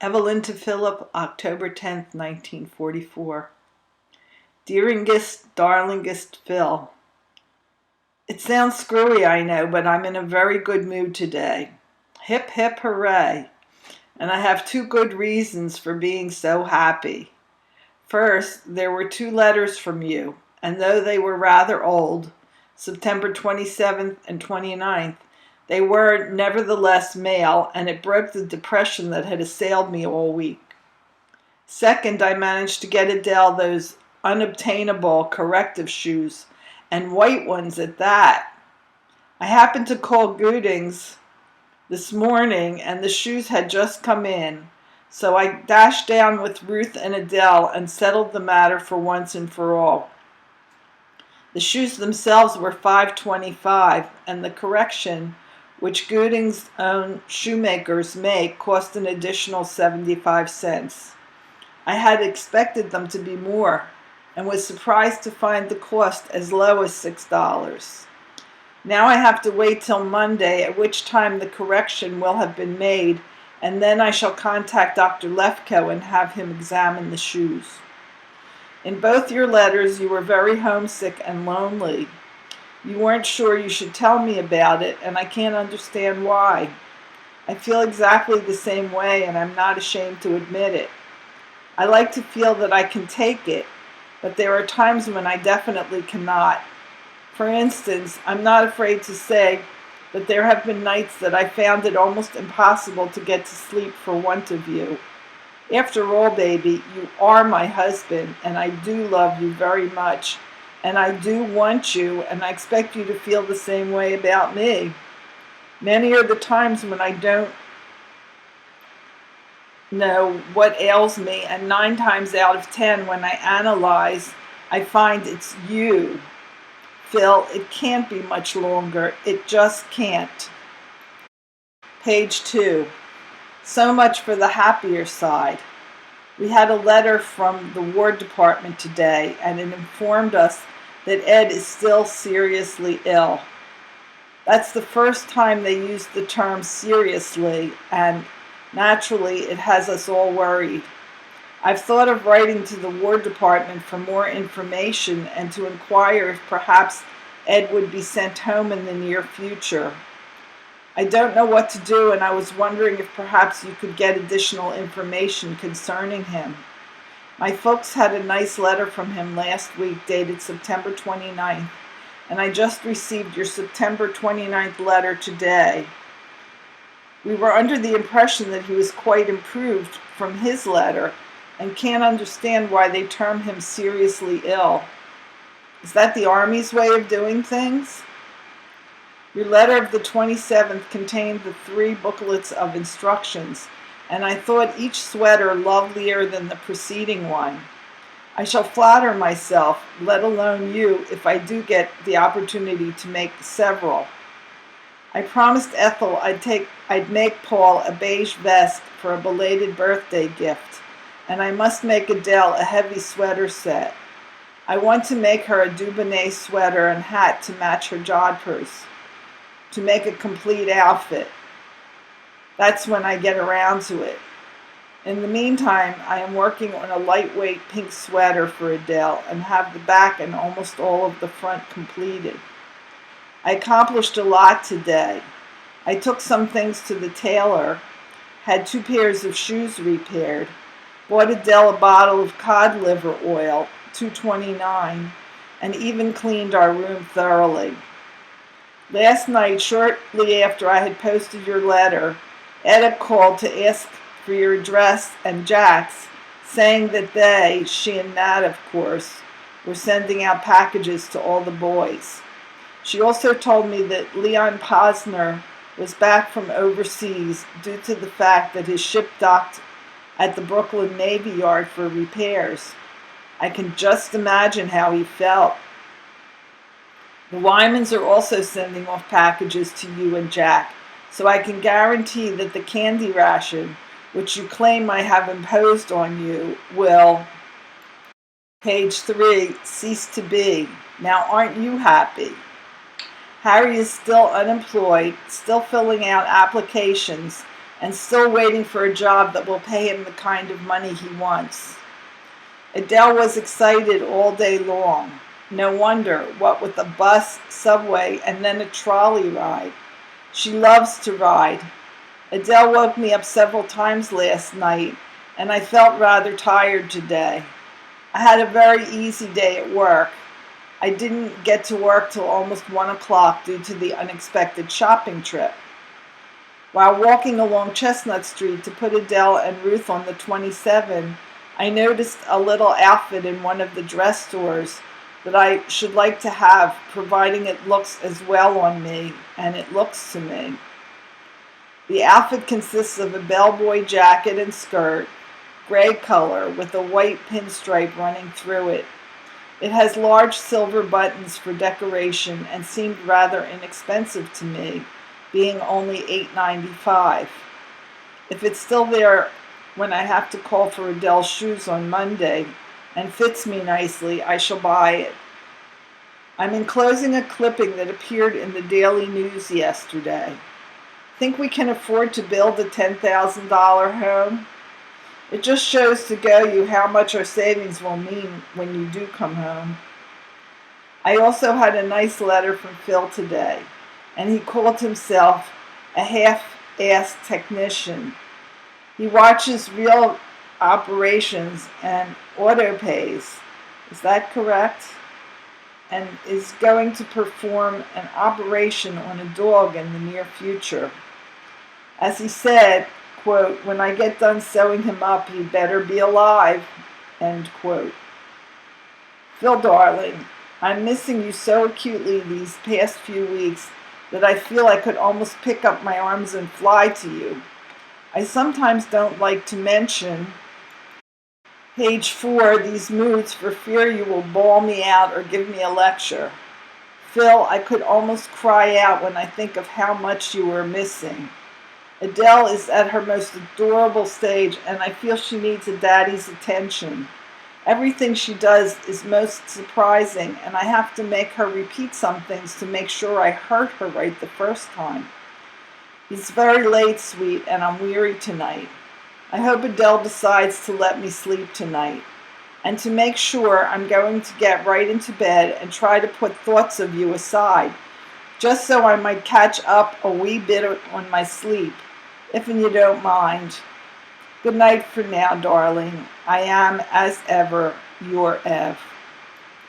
Evelyn to Philip, October 10th, 1944. Dearingest, darlingest Phil. It sounds screwy, I know, but I'm in a very good mood today. Hip, hip, hooray. And I have two good reasons for being so happy. First, there were 2 letters from you, and though they were rather old, September 27th and 29th, they were nevertheless mail, and it broke the depression that had assailed me all week. Second, I managed to get Adele those unobtainable corrective shoes, and white ones at that. I happened to call Gooding's this morning, and the shoes had just come in, so I dashed down with Ruth and Adele and settled the matter for once and for all. The shoes themselves were $5.25, and the correction, which Gooding's own shoemakers make, cost an additional 75 cents. I had expected them to be more, and was surprised to find the cost as low as $6. Now I have to wait till Monday, at which time the correction will have been made, and then I shall contact Dr. Lefko and have him examine the shoes. In both your letters, you were very homesick and lonely. You weren't sure you should tell me about it, and I can't understand why. I feel exactly the same way, and I'm not ashamed to admit it. I like to feel that I can take it, but there are times when I definitely cannot. For instance, I'm not afraid to say that there have been nights that I found it almost impossible to get to sleep for want of you. After all, baby, you are my husband, and I do love you very much, and I do want you, and I expect you to feel the same way about me. Many are the times when I don't know what ails me, and 9 times out of 10 when I analyze, I find it's you. Phil, it can't be much longer. It just can't. Page 2. So much for the happier side. We had a letter from the War Department today, and it informed us that Ed is still seriously ill. That's the first time they used the term seriously, and naturally it has us all worried. I've thought of writing to the War Department for more information and to inquire if perhaps Ed would be sent home in the near future. I don't know what to do, and I was wondering if perhaps you could get additional information concerning him. My folks had a nice letter from him last week dated September 29th, and I just received your September 29th letter today. We were under the impression that he was quite improved from his letter and can't understand why they term him seriously ill. Is that the Army's way of doing things? Your letter of the 27th contained the 3 booklets of instructions, and I thought each sweater lovelier than the preceding one. I shall flatter myself, let alone you, if I do get the opportunity to make several. I promised Ethel I'd make Paul a beige vest for a belated birthday gift, and I must make Adele a heavy sweater set. I want to make her a Dubonnet sweater and hat to match her jodhpurs, to make a complete outfit. That's when I get around to it. In the meantime, I am working on a lightweight pink sweater for Adele and have the back and almost all of the front completed. I accomplished a lot today. I took some things to the tailor, had 2 pairs of shoes repaired, bought Adele a bottle of cod liver oil, $2.29, and even cleaned our room thoroughly. Last night, shortly after I had posted your letter, Etta called to ask for your address and Jack's, saying that she and Nat, of course, were sending out packages to all the boys. She also told me that Leon Posner was back from overseas due to the fact that his ship docked at the Brooklyn Navy Yard for repairs. I can just imagine how he felt. The Wymans are also sending off packages to you and Jack, so I can guarantee that the candy ration, which you claim I have imposed on you, will, page 3, cease to be. Now aren't you happy? Harry is still unemployed, still filling out applications, and still waiting for a job that will pay him the kind of money he wants. Adele was excited all day long. No wonder, what with a bus, subway, and then a trolley ride. She loves to ride. Adele woke me up several times last night, and I felt rather tired today. I had a very easy day at work. I didn't get to work till almost 1 o'clock due to the unexpected shopping trip. While walking along Chestnut Street to put Adele and Ruth on the 27, I noticed a little outfit in one of the dress stores that I should like to have, providing it looks as well on me, and it looks to me. The outfit consists of a bellboy jacket and skirt, gray color, with a white pinstripe running through it. It has large silver buttons for decoration and seemed rather inexpensive to me, being only $8.95. If it's still there when I have to call for Adele's shoes on Monday and fits me nicely, I shall buy it. I'm enclosing a clipping that appeared in the Daily News yesterday. Think we can afford to build a $10,000 home? It just shows to go you how much our savings will mean when you do come home. I also had a nice letter from Phil today, and he called himself a half-assed technician. He watches real operations and auto pays. Is that correct? And is going to perform an operation on a dog in the near future. As he said, quote, "When I get done sewing him up, he better be alive," end quote. Phil, darling, I'm missing you so acutely these past few weeks that I feel I could almost pick up my arms and fly to you. I sometimes don't like to mention page 4, these moods, for fear you will bawl me out or give me a lecture. Phil, I could almost cry out when I think of how much you are missing. Adele is at her most adorable stage, and I feel she needs a daddy's attention. Everything she does is most surprising, and I have to make her repeat some things to make sure I heard her right the first time. It's very late, sweet, and I'm weary tonight. I hope Adele decides to let me sleep tonight. And to make sure, I'm going to get right into bed and try to put thoughts of you aside, just so I might catch up a wee bit on my sleep, if you don't mind. Good night for now, darling. I am, as ever, your Ev.